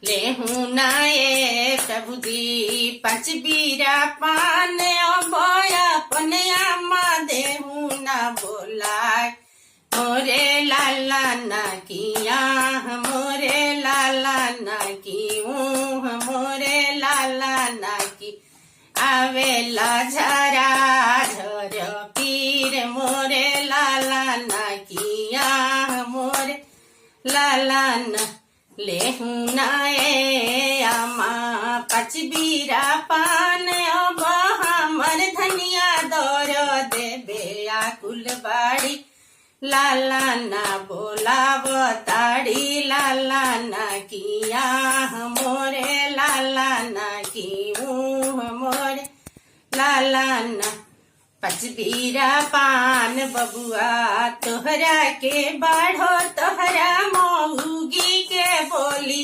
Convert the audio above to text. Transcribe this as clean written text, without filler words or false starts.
ले हूँ नाये प्रभु दी पाँच बीरा पान बया पनया मा दे हूँ ना बोलाय मोरे लाला ना किया मोरे लाला ना कियूं मोरे लाला ना की आवेला झरा झर पीर मोरे लाला ना किया मोरे लाला ना ले हूँ नाये आमा पाँच बीरा पान अब हमर धनिया दौर देबे आकुल बाड़ी लाला ना बोलाव ताड़ी लाला ना किया मोरे लाला ना कियूं मोरे लाला ना पाँच बीरा पान बबुआ तोहरा के बाढ़ो तोहरा मऊगी के बोली।